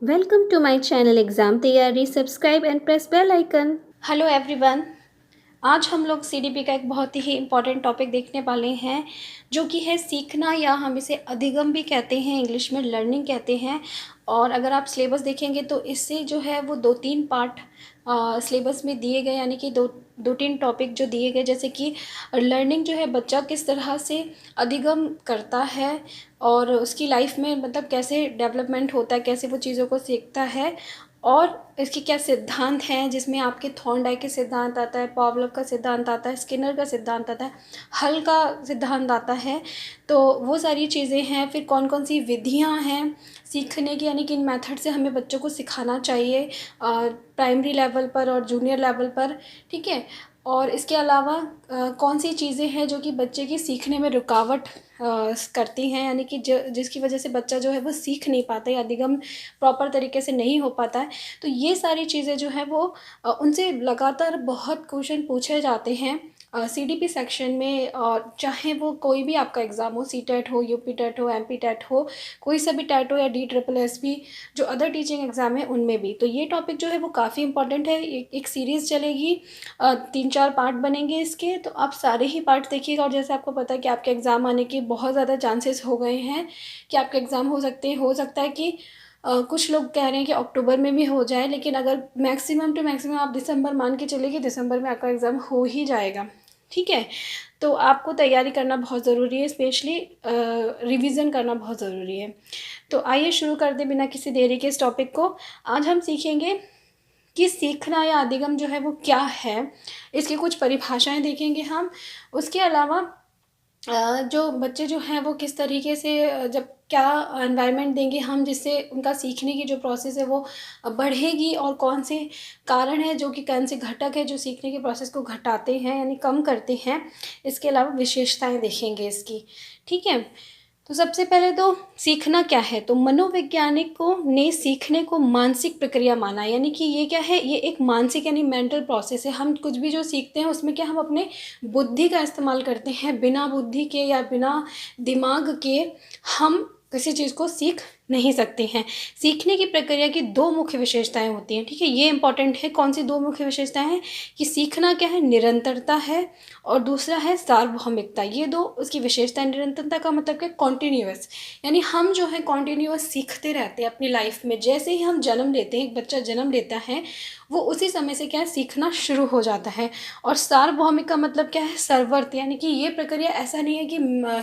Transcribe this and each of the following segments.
Welcome to my channel Exam तैयारी subscribe and press bell icon. Hello everyone, आज हम लोग सीडीपी का एक बहुत ही इम्पॉर्टेंट टॉपिक देखने वाले हैं जो कि है सीखना, या हम इसे अधिगम भी कहते हैं, इंग्लिश में लर्निंग कहते हैं। और अगर आप सिलेबस देखेंगे तो इससे जो है वो 2-3 पार्ट सिलेबस में दिए गए, यानी कि दो तीन टॉपिक जो दिए गए, जैसे कि लर्निंग जो है बच्चा किस तरह से अधिगम करता है और उसकी लाइफ में मतलब कैसे डेवलपमेंट होता है, कैसे वो चीज़ों को सीखता है, और इसके क्या सिद्धांत हैं, जिसमें आपके थॉर्नडाइक के सिद्धांत आता है, पावलोव का सिद्धांत आता है, स्किनर का सिद्धांत आता है, हल का सिद्धांत आता है। तो वो सारी चीज़ें हैं। फिर कौन कौन सी विधियां हैं सीखने की, यानी कि इन मेथड से हमें बच्चों को सिखाना चाहिए प्राइमरी लेवल पर और जूनियर लेवल पर, ठीक है। और इसके अलावा कौन सी चीज़ें हैं जो कि बच्चे की सीखने में रुकावट करती हैं, यानी कि जिसकी वजह से बच्चा जो है वो सीख नहीं पाता या अधिगम प्रॉपर तरीके से नहीं हो पाता है। तो ये सारी चीज़ें जो हैं वो उनसे लगातार बहुत क्वेश्चन पूछे जाते हैं सीडीपी सेक्शन में। और चाहे वो कोई भी आपका एग्ज़ाम हो, सीटेट हो, यूपी टेट हो, एमपी टेट हो, कोई सा भी टेट हो, या DSSB जो अदर टीचिंग एग्ज़ाम है उनमें भी। तो ये टॉपिक जो है वो काफ़ी इंपॉर्टेंट है। एक सीरीज़ चलेगी, 3-4 पार्ट बनेंगे इसके, तो आप सारे ही पार्ट देखिएगा। और जैसे आपको पता है कि आपके एग्ज़ाम आने के बहुत ज़्यादा चांसेस हो गए हैं कि आपके एग्ज़ाम हो सकता है कि कुछ लोग कह रहे हैं कि अक्टूबर में भी हो जाए, लेकिन अगर मैक्सिमम टू मैक्सिमम आप दिसंबर मान के चलिए कि दिसंबर में आपका एग्ज़ाम हो ही जाएगा, ठीक है। तो आपको तैयारी करना बहुत ज़रूरी है, स्पेशली रिवीजन करना बहुत ज़रूरी है। तो आइए शुरू कर दें बिना किसी देरी के इस टॉपिक को। आज हम सीखेंगे कि सीखना या अधिगम जो है वो क्या है, इसकी कुछ परिभाषाएं देखेंगे हम। उसके अलावा जो बच्चे जो हैं वो किस तरीके से जब क्या एनवायरनमेंट देंगे हम, जिससे उनका सीखने की जो प्रोसेस है वो बढ़ेगी, और कौन से कारण है जो कि कौन से घटक है जो सीखने के प्रोसेस को घटाते हैं यानी कम करते हैं। इसके अलावा विशेषताएं देखेंगे इसकी, ठीक है। तो सबसे पहले तो सीखना क्या है, तो मनोवैज्ञानिकों ने सीखने को मानसिक प्रक्रिया माना, यानी कि ये क्या है, ये एक मानसिक यानी मेंटल प्रोसेस है। हम कुछ भी जो सीखते हैं उसमें क्या हम अपने बुद्धि का इस्तेमाल करते हैं, बिना बुद्धि के या बिना दिमाग के हम किसी चीज़ को सीख नहीं सकते हैं। सीखने की प्रक्रिया की 2 मुख्य विशेषताएं होती हैं, ठीक है। ये इंपॉर्टेंट है। कौन सी 2 मुख्य विशेषताएं हैं कि सीखना क्या है, निरंतरता है, और दूसरा है सार्वभौमिकता। ये 2 उसकी विशेषताएं। निरंतरता का मतलब क्या, कॉन्टिन्यूअस, यानी हम जो है कॉन्टिन्यूअस सीखते रहते हैं अपनी लाइफ में। जैसे ही हम जन्म लेते हैं, एक बच्चा जन्म लेता है, वो उसी समय से क्या है, सीखना शुरू हो जाता है। और सार्वभौमिक का मतलब क्या है, सर्ववर्त, यानी कि ये प्रक्रिया ऐसा नहीं है कि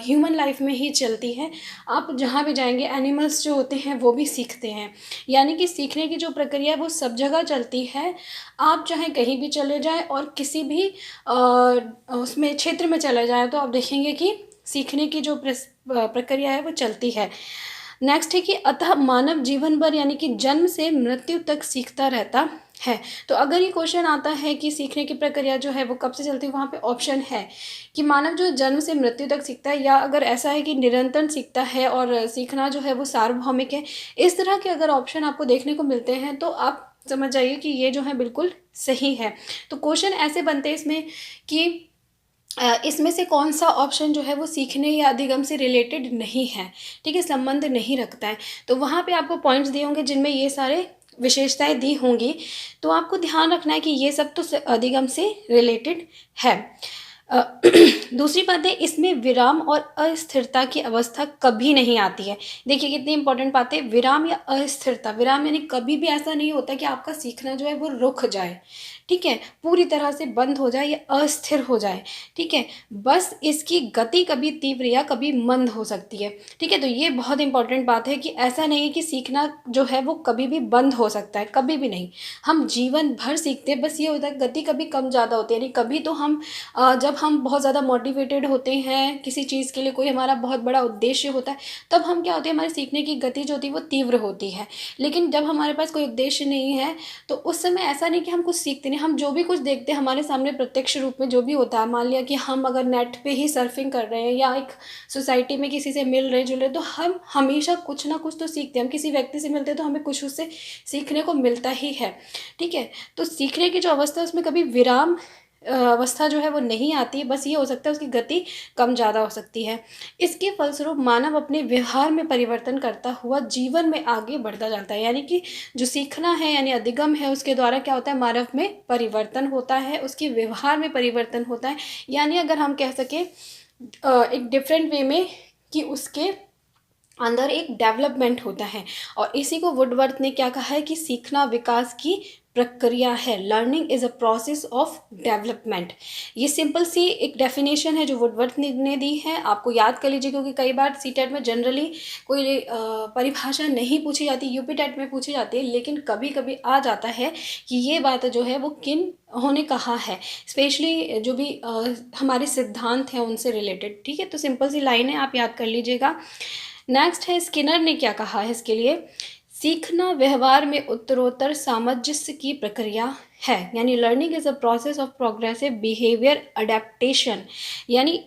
ह्यूमन लाइफ में ही चलती है, आप जहाँ भी जाएंगे एनिमल्स जो होते हैं वो भी सीखते हैं। यानी कि सीखने की जो प्रक्रिया है वो सब जगह चलती है। आप चाहे कहीं भी चले जाएं और किसी भी उसमें क्षेत्र में चले जाएं, तो आप देखेंगे कि सीखने की जो प्रक्रिया है वो चलती है। नेक्स्ट है कि अतः मानव जीवन भर, यानी कि जन्म से मृत्यु तक सीखता रहता है। तो अगर ये क्वेश्चन आता है कि सीखने की प्रक्रिया जो है वो कब से चलती है, वहाँ पे ऑप्शन है कि मानव जो जन्म से मृत्यु तक सीखता है, या अगर ऐसा है कि निरंतर सीखता है और सीखना जो है वो सार्वभौमिक है। इस तरह के अगर ऑप्शन आपको देखने को मिलते हैं तो आप समझ जाइए कि ये जो है बिल्कुल सही है। तो क्वेश्चन ऐसे बनते हैं इसमें कि इसमें से कौन सा ऑप्शन जो है वो सीखने या अधिगम से रिलेटेड नहीं है, ठीक है, संबंध नहीं रखता है। तो वहाँ पे आपको पॉइंट्स दिए होंगे जिनमें ये सारे विशेषताएं दी होंगी, तो आपको ध्यान रखना है कि ये सब तो अधिगम से रिलेटेड है। अ, दूसरी बात है, इसमें विराम और अस्थिरता की अवस्था कभी नहीं आती है। देखिए कितनी इंपॉर्टेंट बात है, विराम या अस्थिरता। विराम यानी कभी भी ऐसा नहीं होता कि आपका सीखना जो है वो रुक जाए, ठीक है, पूरी तरह से बंद हो जाए या अस्थिर हो जाए, ठीक है। बस इसकी गति कभी तीव्र या कभी मंद हो सकती है, ठीक है। तो ये बहुत इंपॉर्टेंट बात है कि ऐसा नहीं है कि सीखना जो है वो कभी भी बंद हो सकता है, कभी भी नहीं। हम जीवन भर सीखते हैं, बस ये होता है गति कभी कम ज़्यादा होती है। यानी कभी तो हम जब हम बहुत ज़्यादा मोटिवेटेड होते हैं किसी चीज़ के लिए, कोई हमारा बहुत बड़ा उद्देश्य होता है, तब हम क्या होते हैं, हमारे सीखने की गति जो होती है वो तीव्र होती है। लेकिन जब हमारे पास कोई उद्देश्य नहीं है तो उस समय ऐसा नहीं कि हम कुछ सीखते नहीं, हम जो भी कुछ देखते हैं हमारे सामने प्रत्यक्ष रूप में जो भी होता है, मान लिया कि हम अगर नेट पे ही सर्फिंग कर रहे हैं या एक सोसाइटी में किसी से मिल रहे जुल रहे, तो हम हमेशा कुछ ना कुछ तो सीखते हैं। हम किसी व्यक्ति से मिलते हैं तो हमें कुछ उससे सीखने को मिलता ही है, ठीक है। तो सीखने की जो अवस्था है उसमें कभी विराम अवस्था जो है वो नहीं आती, बस ये हो सकता है उसकी गति कम ज़्यादा हो सकती है। इसके फलस्वरूप मानव अपने व्यवहार में परिवर्तन करता हुआ जीवन में आगे बढ़ता जाता है। यानी कि जो सीखना है यानी अधिगम है, उसके द्वारा क्या होता है, मानव में परिवर्तन होता है, उसके व्यवहार में परिवर्तन होता है। यानी अगर हम कह सकें एक डिफरेंट वे में कि उसके अंदर एक डेवलपमेंट होता है। और इसी को वुडवर्थ ने क्या कहा है कि सीखना विकास की प्रक्रिया है। Learning is a process of development. ये सिंपल सी एक डेफिनेशन है जो वुडवर्थ ने दी है, आपको याद कर लीजिए, क्योंकि कई बार सीटेट में जनरली कोई परिभाषा नहीं पूछी जाती, यूपी टेट में पूछी जाती है, लेकिन कभी कभी आ जाता है कि ये बात जो है वो किन उन्होंने कहा है, स्पेशली जो भी हमारे सिद्धांत हैं उनसे रिलेटेड। ठीक है, तो सिंपल सी लाइन है, आप याद कर लीजिएगा। नेक्स्ट है स्किनर ने क्या कहा है इसके लिए, सीखना व्यवहार में उत्तरोत्तर सामंजस्य की प्रक्रिया है। यानी learning is a process of progressive behaviour adaptation. यानी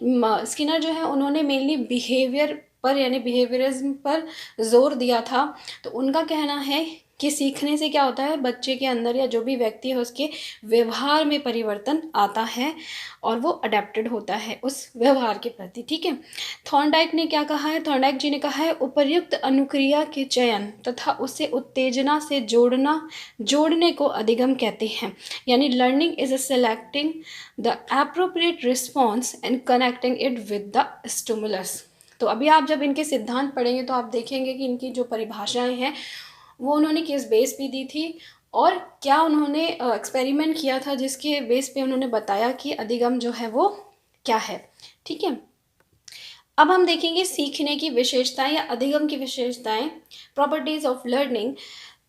स्किनर जो है उन्होंने मेनली बिहेवियर पर यानी बिहेवियरिज्म पर जोर दिया था। तो उनका कहना है कि सीखने से क्या होता है, बच्चे के अंदर या जो भी व्यक्ति है उसके व्यवहार में परिवर्तन आता है और वो अडेप्टेड होता है उस व्यवहार के प्रति। ठीक है, थॉर्नडाइक ने क्या कहा है, थॉर्नडाइक जी ने कहा है उपर्युक्त अनुक्रिया के चयन तथा उसे उत्तेजना से जोड़ने को अधिगम कहते हैं। यानी learning is a selecting the appropriate response and connecting it with the stimulus. तो अभी आप जब इनके सिद्धांत पढ़ेंगे तो आप देखेंगे कि इनकी जो परिभाषाएं हैं वो उन्होंने किस बेस पे दी थी और क्या उन्होंने एक्सपेरिमेंट किया था जिसके बेस पे उन्होंने बताया कि अधिगम जो है वो क्या है। ठीक है, अब हम देखेंगे सीखने की विशेषताएं या अधिगम की विशेषताएं, प्रॉपर्टीज ऑफ लर्निंग।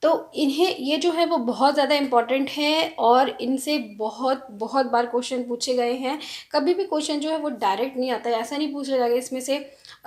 तो इन्हें ये जो है वो बहुत ज़्यादा इम्पॉर्टेंट है और इनसे बहुत बहुत बार क्वेश्चन पूछे गए हैं। कभी भी क्वेश्चन जो है वो डायरेक्ट नहीं आता है, ऐसा नहीं पूछा जाएगा इसमें से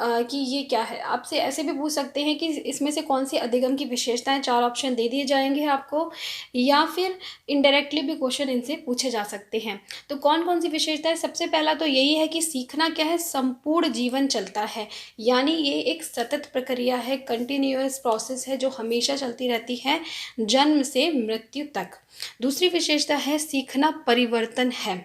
कि ये क्या है। आपसे ऐसे भी पूछ सकते हैं कि इसमें से कौन सी अधिगम की विशेषताएं, 4 ऑप्शन दे दिए जाएंगे आपको, या फिर इनडायरेक्टली भी क्वेश्चन इनसे पूछे जा सकते हैं। तो कौन कौन सी विशेषताएं, सबसे पहला तो यही है कि सीखना क्या है, संपूर्ण जीवन चलता है। यानी ये एक सतत प्रक्रिया है, कंटिन्यूअस प्रोसेस है जो हमेशा चलती रहती है जन्म से मृत्यु तक। दूसरी विशेषता है सीखना परिवर्तन है।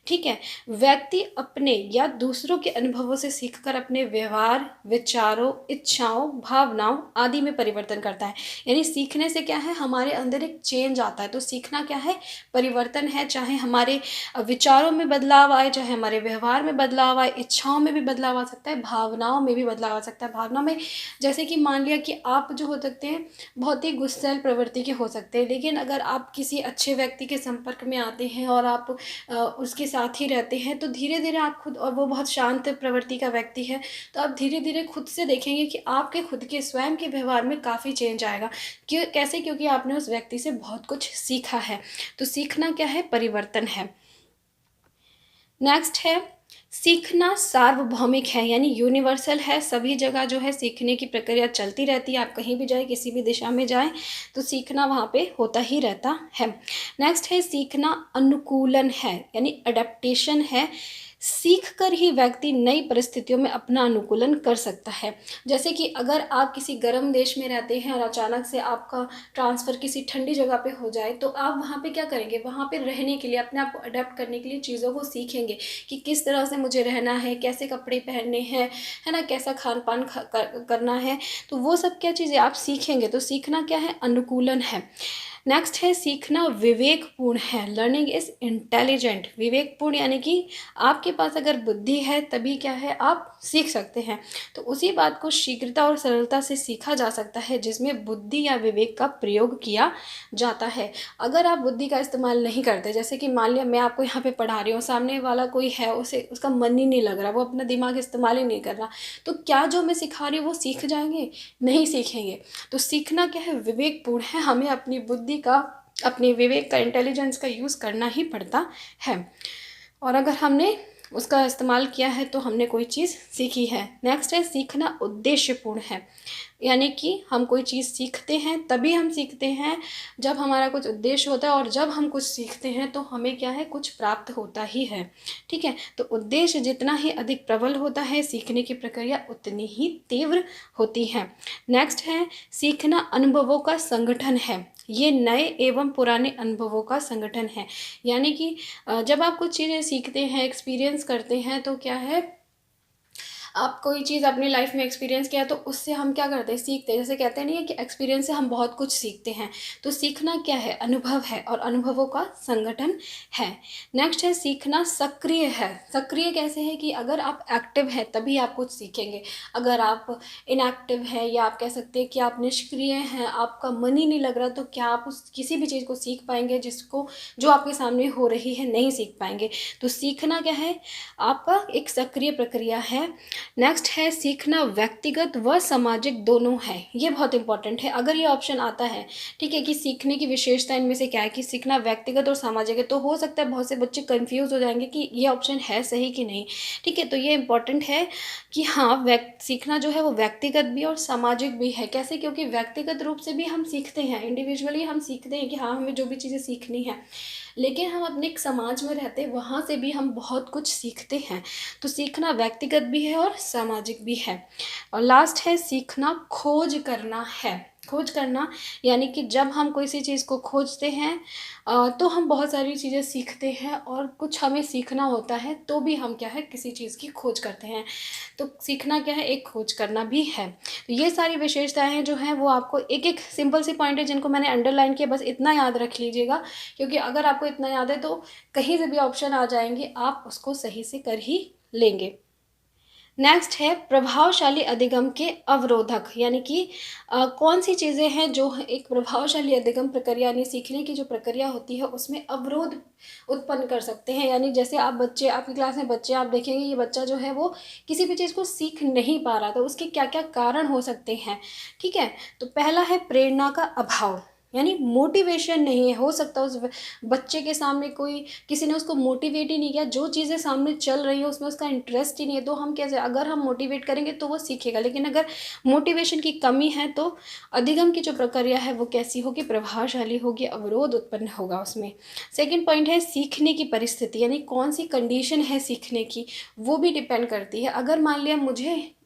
ठीक है, व्यक्ति अपने या दूसरों के अनुभवों से सीखकर अपने व्यवहार, विचारों, इच्छाओं, भावनाओं आदि में परिवर्तन करता है। यानी सीखने से क्या है, हमारे अंदर एक चेंज आता है। तो सीखना क्या है, परिवर्तन है। चाहे हमारे विचारों में बदलाव आए, चाहे हमारे व्यवहार में बदलाव आए, इच्छाओं में भी बदलाव आ सकता है, भावनाओं में भी बदलाव आ सकता है। भावना में जैसे कि मान लिया कि आप जो हो सकते हैं बहुत ही गुस्सैल प्रवृत्ति के हो सकते हैं, लेकिन अगर आप किसी अच्छे व्यक्ति के संपर्क में आते हैं और आप उसके साथ ही रहते हैं तो धीरे धीरे आप खुद, और वो बहुत शांत प्रवृत्ति का व्यक्ति है, तो आप धीरे धीरे खुद से देखेंगे कि आपके खुद के स्वयं के व्यवहार में काफ़ी चेंज आएगा। क्यों, कैसे, क्योंकि आपने उस व्यक्ति से बहुत कुछ सीखा है। तो सीखना क्या है, परिवर्तन है। नेक्स्ट है सीखना सार्वभौमिक है, यानी यूनिवर्सल है। सभी जगह जो है सीखने की प्रक्रिया चलती रहती है। आप कहीं भी जाए, किसी भी दिशा में जाए, तो सीखना वहाँ पे होता ही रहता है। नेक्स्ट है सीखना अनुकूलन है, यानी अडेप्टेशन है। सीख कर ही व्यक्ति नई परिस्थितियों में अपना अनुकूलन कर सकता है। जैसे कि अगर आप किसी गर्म देश में रहते हैं और अचानक से आपका ट्रांसफ़र किसी ठंडी जगह पे हो जाए, तो आप वहाँ पे क्या करेंगे, वहाँ पे रहने के लिए, अपने आप को अडेप्ट करने के लिए चीज़ों को सीखेंगे कि किस तरह से मुझे रहना है, कैसे कपड़े पहनने हैं, है ना, कैसा खान पान करना है। तो वो सब क्या चीज़ें आप सीखेंगे। तो सीखना क्या है, अनुकूलन है। नेक्स्ट है सीखना विवेकपूर्ण है। Learning is intelligent. विवेकपूर्ण यानी कि आपके पास अगर बुद्धि है तभी क्या है, आप सीख सकते हैं। तो उसी बात को शीघ्रता और सरलता से सीखा जा सकता है जिसमें बुद्धि या विवेक का प्रयोग किया जाता है। अगर आप बुद्धि का इस्तेमाल नहीं करते, जैसे कि मान लिया मैं आपको यहाँ पे पढ़ा रही हूँ, सामने वाला कोई है, उसे उसका मन ही नहीं लग रहा, वो अपना दिमाग इस्तेमाल ही नहीं कर रहा, तो क्या जो मैं सिखा रही हूँ वो सीख जाएंगे? नहीं सीखेंगे। तो सीखना क्या है, विवेकपूर्ण है। हमें अपनी बुद्धि का, अपने विवेक का, इंटेलिजेंस का यूज़ करना ही पड़ता है, और अगर हमने उसका इस्तेमाल किया है तो हमने कोई चीज़ सीखी है। नेक्स्ट है सीखना उद्देश्यपूर्ण है, यानी कि हम कोई चीज़ सीखते हैं तभी हम सीखते हैं जब हमारा कुछ उद्देश्य होता है, और जब हम कुछ सीखते हैं तो हमें क्या है, कुछ प्राप्त होता ही है। ठीक है, तो उद्देश्य जितना ही अधिक प्रबल होता है, सीखने की प्रक्रिया उतनी ही तीव्र होती है। नेक्स्ट है सीखना अनुभवों का संगठन है, ये नए एवं पुराने अनुभवों का संगठन है। यानी कि जब आप कुछ चीज़ें सीखते हैं, एक्सपीरियंस करते हैं, तो क्या है, आप कोई चीज़ अपनी लाइफ में एक्सपीरियंस किया तो उससे हम क्या करते हैं, सीखते हैं। जैसे कहते नहीं है कि एक्सपीरियंस से हम बहुत कुछ सीखते हैं। तो सीखना क्या है, अनुभव है और अनुभवों का संगठन है। नेक्स्ट है सीखना सक्रिय है। सक्रिय कैसे है कि अगर आप एक्टिव हैं तभी आप कुछ सीखेंगे। अगर आप इनएक्टिव हैं या आप कह सकते हैं कि आप निष्क्रिय हैं, आपका मन ही नहीं लग रहा, तो क्या आप उस किसी भी चीज़ को सीख पाएंगे जिसको जो आपके सामने हो रही है, नहीं सीख पाएंगे। तो सीखना क्या है, आपका एक सक्रिय प्रक्रिया है। नेक्स्ट है सीखना व्यक्तिगत व सामाजिक दोनों है। ये बहुत इंपॉर्टेंट है। अगर ये ऑप्शन आता है, ठीक है, कि सीखने की विशेषता इनमें से क्या है, कि सीखना व्यक्तिगत और सामाजिक है, तो हो सकता है बहुत से बच्चे कंफ्यूज हो जाएंगे कि ये ऑप्शन है सही कि नहीं। ठीक है, तो ये इंपॉर्टेंट है कि हाँ, सीखना जो है वो व्यक्तिगत भी और सामाजिक भी है। कैसे, क्योंकि व्यक्तिगत रूप से भी हम सीखते हैं, इंडिविजुअली हम सीखते हैं कि हाँ, हमें जो भी चीज़ें सीखनी है, लेकिन हम अपने एक समाज में रहते हैं, वहाँ से भी हम बहुत कुछ सीखते हैं। तो सीखना व्यक्तिगत भी है और सामाजिक भी है। और लास्ट है सीखना खोज करना है। खोज करना यानी कि जब हम कोई सी चीज़ को खोजते हैं तो हम बहुत सारी चीज़ें सीखते हैं, और कुछ हमें सीखना होता है तो भी हम क्या है, किसी चीज़ की खोज करते हैं। तो सीखना क्या है, एक खोज करना भी है। तो ये सारी विशेषताएं हैं जो हैं वो आपको एक एक सिंपल सी पॉइंट है जिनको मैंने अंडरलाइन किया, बस इतना याद रख लीजिएगा, क्योंकि अगर आपको इतना याद है तो कहीं से भी ऑप्शन आ जाएंगे, आप उसको सही से कर ही लेंगे। नेक्स्ट है प्रभावशाली अधिगम के अवरोधक। यानी कि कौन सी चीज़ें हैं जो एक प्रभावशाली अधिगम प्रक्रिया यानी सीखने की जो प्रक्रिया होती है उसमें अवरोध उत्पन्न कर सकते हैं। यानी जैसे आप बच्चे, आपकी क्लास में बच्चे, आप देखेंगे ये बच्चा जो है वो किसी भी चीज़ को सीख नहीं पा रहा, तो उसके क्या क्या कारण हो सकते हैं। ठीक है, तो पहला है प्रेरणा का अभाव, यानी मोटिवेशन नहीं है। हो सकता है उस बच्चे के सामने कोई, किसी ने उसको मोटिवेट ही नहीं किया, जो चीज़ें सामने चल रही है उसमें उसका इंटरेस्ट ही नहीं है। तो हम कैसे, अगर हम मोटिवेट करेंगे तो वो सीखेगा, लेकिन अगर मोटिवेशन की कमी है तो अधिगम की जो प्रक्रिया है वो कैसी होगी, प्रभावशाली होगी, अवरोध उत्पन्न होगा उसमें। सेकेंड पॉइंट है सीखने की परिस्थिति, यानी कौन सी कंडीशन है सीखने की, वो भी डिपेंड करती है। अगर मान लिया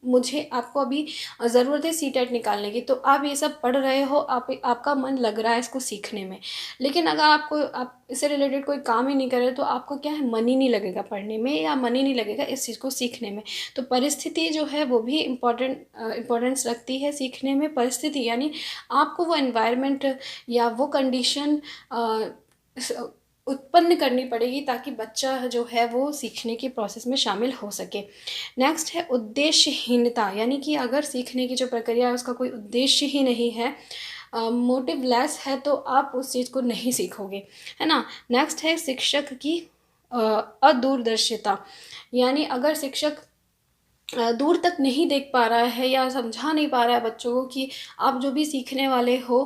मुझे आपको अभी ज़रूरत है सीटेट निकालने की, तो आप ये सब पढ़ रहे हो, आपका मन लग रहा है इसको सीखने में, लेकिन अगर आप इससे रिलेटेड कोई काम ही नहीं कर रहे तो आपको क्या है, मन ही नहीं लगेगा पढ़ने में, या मन ही नहीं लगेगा इस चीज़ को सीखने में। तो परिस्थिति जो है वो भी इम्पोर्टेंस रखती है सीखने में। परिस्थिति यानी आपको वो एनवायरनमेंट या वो कंडीशन उत्पन्न करनी पड़ेगी ताकि बच्चा जो है वो सीखने की प्रोसेस में शामिल हो सके। नेक्स्ट है उद्देश्यहीनता, यानी कि अगर सीखने की जो प्रक्रिया है उसका कोई उद्देश्य ही नहीं है, मोटिवलेस है, तो आप उस चीज़ को नहीं सीखोगे, है ना। नेक्स्ट है शिक्षक की अदूरदर्शिता, यानी अगर शिक्षक दूर तक नहीं देख पा रहा है या समझा नहीं पा रहा है बच्चों को कि आप जो भी सीखने वाले हो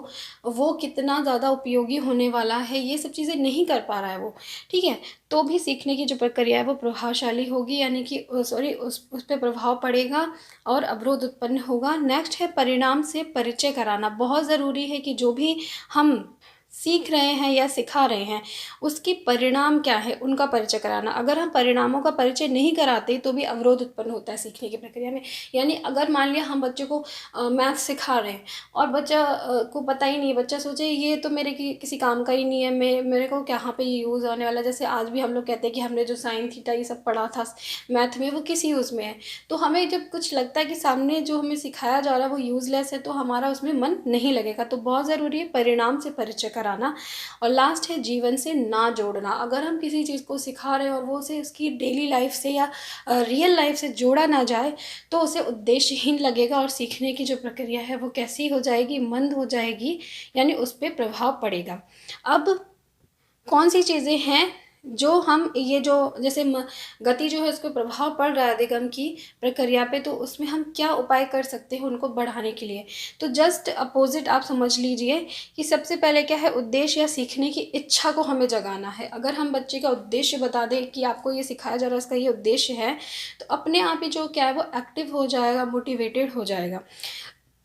वो कितना ज़्यादा उपयोगी होने वाला है, ये सब चीज़ें नहीं कर पा रहा है वो, ठीक है, तो भी सीखने की जो प्रक्रिया है वो प्रभावशाली होगी, यानी कि उस पर प्रभाव पड़ेगा और अवरोध उत्पन्न होगा। नेक्स्ट है परिणाम से परिचय कराना। बहुत ज़रूरी है कि जो भी हम सीख रहे हैं या सिखा रहे हैं उसकी परिणाम क्या है, उनका परिचय कराना। अगर हम परिणामों का परिचय नहीं कराते तो भी अवरोध उत्पन्न होता है सीखने की प्रक्रिया में। यानी अगर मान लिया हम बच्चे को मैथ सिखा रहे हैं और बच्चा को पता ही नहीं है, बच्चा सोचे ये तो मेरे किसी काम का ही नहीं है, मेरे को कहाँ पे यूज़ होने वाला है। जैसे आज भी हम लोग कहते हैं कि हमने जो साइन थीटा ये सब पढ़ा था मैथ में वो किस यूज़ में है, तो हमें जब कुछ लगता है कि सामने जो हमें सिखाया जा रहा है वो यूज़लेस है तो हमारा उसमें मन नहीं लगेगा। तो बहुत ज़रूरी है परिणाम से परिचय कराना। और लास्ट है जीवन से ना जोड़ना। अगर हम किसी चीज़ को सिखा रहे हैं और वो उसे उसकी डेली लाइफ से या रियल लाइफ से जोड़ा ना जाए तो उसे उद्देश्यहीन लगेगा और सीखने की जो प्रक्रिया है वो कैसी हो जाएगी, मंद हो जाएगी, यानी उस पर प्रभाव पड़ेगा। अब कौन सी चीज़ें हैं जो हम ये जो जैसे गति जो है उसको प्रभाव पड़ रहा है अधिगम की प्रक्रिया पे, तो उसमें हम क्या उपाय कर सकते हैं उनको बढ़ाने के लिए। तो जस्ट अपोजिट आप समझ लीजिए कि सबसे पहले क्या है, उद्देश्य या सीखने की इच्छा को हमें जगाना है। अगर हम बच्चे का उद्देश्य बता दें कि आपको ये सिखाया जा रहा है इसका ये उद्देश्य है, तो अपने आप ही जो क्या है वो एक्टिव हो जाएगा, मोटिवेटेड हो जाएगा।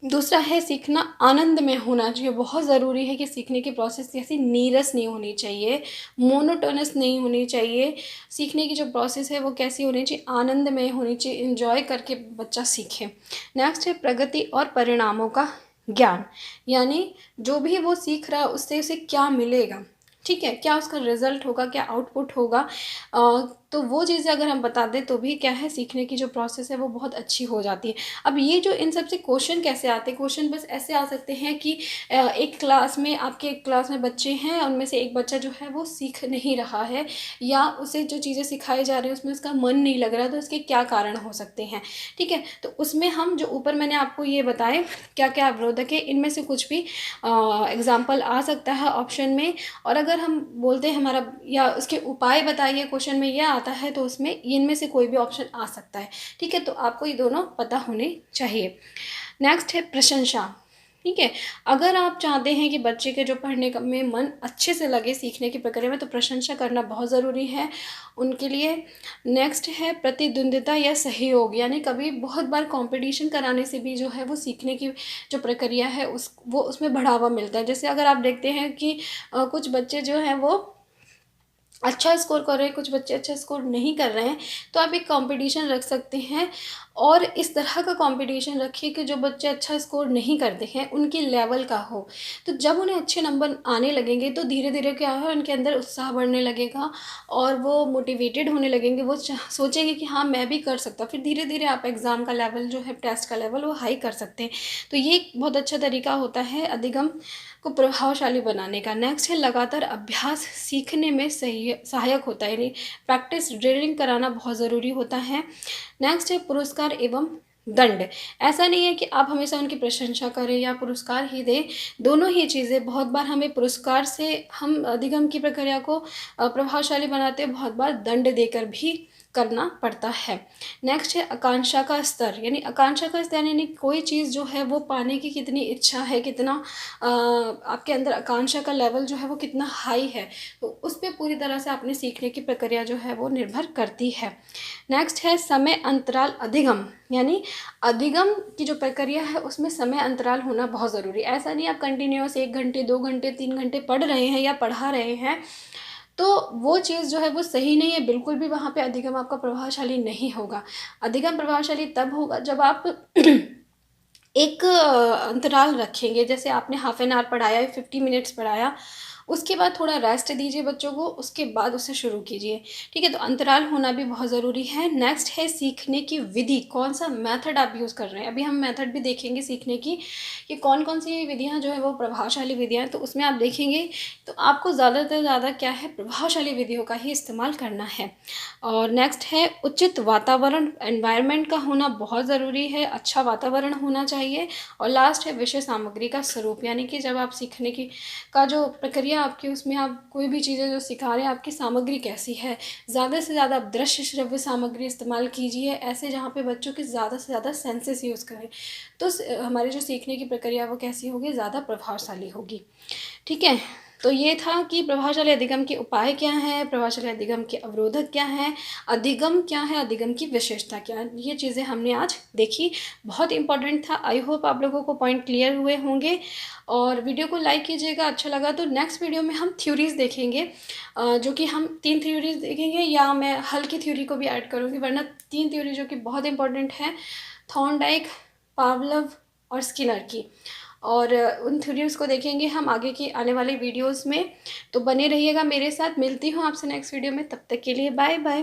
दूसरा है सीखना आनंद में होना चाहिए। बहुत ज़रूरी है कि सीखने की प्रोसेस कैसी, नीरस नहीं होनी चाहिए, मोनोटोनस नहीं होनी चाहिए। सीखने की जो प्रोसेस है वो कैसी होनी चाहिए, आनंदमय होनी चाहिए, एंजॉय करके बच्चा सीखे। नेक्स्ट है प्रगति और परिणामों का ज्ञान, यानी जो भी वो सीख रहा है उससे उसे क्या मिलेगा, ठीक है, क्या उसका रिजल्ट होगा, क्या आउटपुट होगा। तो वो चीज़ें अगर हम बता दें तो भी क्या है, सीखने की जो प्रोसेस है वो बहुत अच्छी हो जाती है। अब ये जो इन सब से क्वेश्चन कैसे आते हैं, क्वेश्चन बस ऐसे आ सकते हैं कि एक क्लास में, आपके एक क्लास में बच्चे हैं, उनमें से एक बच्चा जो है वो सीख नहीं रहा है, या उसे जो चीज़ें सिखाई जा रही है उसमें उसका मन नहीं लग रहा, तो इसके क्या कारण हो सकते हैं, ठीक है। तो उसमें हम जो ऊपर मैंने आपको ये बताए क्या क्या अवरोधक है, इनमें से कुछ भी एग्जाम्पल आ सकता है ऑप्शन में। और अगर हम बोलते हैं हमारा, या उसके उपाय बताइए, क्वेश्चन में यह आता है, तो उसमें इनमें से कोई भी ऑप्शन आ सकता है, ठीक है। तो आपको ये दोनों पता होने चाहिए। नेक्स्ट है प्रशंसा, ठीक है। अगर आप चाहते हैं कि बच्चे के जो पढ़ने में मन अच्छे से लगे सीखने की प्रक्रिया में, तो प्रशंसा करना बहुत ज़रूरी है उनके लिए। नेक्स्ट है प्रतिद्वंद्विता या सहयोग, यानी कभी बहुत बार कंपटीशन कराने से भी जो है वो सीखने की जो प्रक्रिया है वो उसमें बढ़ावा मिलता है। जैसे अगर आप देखते हैं कि कुछ बच्चे जो हैं वो अच्छा स्कोर कर रहे हैं, कुछ बच्चे अच्छा स्कोर नहीं कर रहे हैं, तो आप एक कंपटीशन रख सकते हैं, और इस तरह का कंपटीशन रखिए कि जो बच्चे अच्छा स्कोर नहीं करते हैं उनके लेवल का हो। तो जब उन्हें अच्छे नंबर आने लगेंगे तो धीरे धीरे क्या है, उनके अंदर उत्साह बढ़ने लगेगा और वो मोटिवेटेड होने लगेंगे, वो सोचेंगे कि हाँ मैं भी कर सकता हूँ। फिर धीरे धीरे आप एग्ज़ाम का लेवल जो है, टेस्ट का लेवल, वो हाई कर सकते हैं। तो ये एक बहुत अच्छा तरीका होता है अधिगम को प्रभावशाली बनाने का। नेक्स्ट है लगातार अभ्यास सीखने में सही सहायक होता है, यानी प्रैक्टिस ड्रिलिंग कराना बहुत ज़रूरी होता है। नेक्स्ट है पुरस्कार एवं दंड। ऐसा नहीं है कि आप हमेशा उनकी प्रशंसा करें या पुरस्कार ही दें, दोनों ही चीज़ें। बहुत बार हमें पुरस्कार से हम अधिगम की प्रक्रिया को प्रभावशाली बनाते हैं, बहुत बार दंड देकर भी करना पड़ता है। नेक्स्ट है आकांक्षा का स्तर, यानी आकांक्षा का स्तर यानी कोई चीज़ जो है वो पाने की कितनी इच्छा है, कितना आपके अंदर आकांक्षा का लेवल जो है वो कितना हाई है, तो उस पर पूरी तरह से अपने सीखने की प्रक्रिया जो है वो निर्भर करती है। नेक्स्ट है समय अंतराल अधिगम, यानी अधिगम की जो प्रक्रिया है उसमें समय अंतराल होना बहुत ज़रूरी है। ऐसा नहीं आप कंटिन्यूअस 1 घंटे 2 घंटे 3 घंटे पढ़ रहे हैं या पढ़ा रहे हैं, तो वो चीज़ जो है वो सही नहीं है, बिल्कुल भी वहाँ पे अधिगम आपका प्रभावशाली नहीं होगा। अधिगम प्रभावशाली तब होगा जब आप एक अंतराल रखेंगे। जैसे आपने हाफ एन आवर पढ़ाया या 50 मिनट्स पढ़ाया, उसके बाद थोड़ा रेस्ट दीजिए बच्चों को, उसके बाद उसे शुरू कीजिए, ठीक है। तो अंतराल होना भी बहुत ज़रूरी है। नेक्स्ट है सीखने की विधि, कौन सा मेथड आप यूज़ कर रहे हैं। अभी हम मेथड भी देखेंगे सीखने की कि कौन कौन सी विधियाँ जो है वो प्रभावशाली विधियाँ हैं, तो उसमें आप देखेंगे तो आपको ज़्यादा से ज़्यादा क्या है, प्रभावशाली विधियों का ही इस्तेमाल करना है। और नेक्स्ट है उचित वातावरण, एनवायरनमेंट का होना बहुत ज़रूरी है, अच्छा वातावरण होना चाहिए। और लास्ट है विषय सामग्री का स्वरूप, यानी कि जब आप सीखने की का जो प्रक्रिया आपकी, उसमें आप कोई भी चीज़ें जो सिखा रहे हैं, आपकी सामग्री कैसी है। ज़्यादा से ज़्यादा आप दृश्य श्रव्य सामग्री इस्तेमाल कीजिए, ऐसे जहाँ पे बच्चों के ज़्यादा से ज़्यादा सेंसेस यूज़ करें, तो हमारी जो सीखने की प्रक्रिया वो कैसी होगी, ज़्यादा प्रभावशाली होगी, ठीक है। तो ये था कि प्रभावशाली अधिगम के उपाय क्या हैं, प्रभावशाली अधिगम के अवरोधक क्या हैं, अधिगम क्या है, अधिगम की विशेषता क्या है, ये चीज़ें हमने आज देखी। बहुत इंपॉर्टेंट था। आई होप आप लोगों को पॉइंट क्लियर हुए होंगे, और वीडियो को लाइक कीजिएगा अच्छा लगा तो। नेक्स्ट वीडियो में हम थ्योरीज़ देखेंगे, जो कि हम 3 थ्योरीज़ देखेंगे, या मैं हल की थ्योरी को भी ऐड करूँगी, वरना 3 थ्योरी जो कि बहुत इंपॉर्टेंट है, थॉर्नडाइक, पावलोव और स्किनर की। और उन थ्योरीज़ को देखेंगे हम आगे की आने वाले वीडियोस में। तो बने रहिएगा मेरे साथ। मिलती हूँ आपसे नेक्स्ट वीडियो में, तब तक के लिए बाय बाय।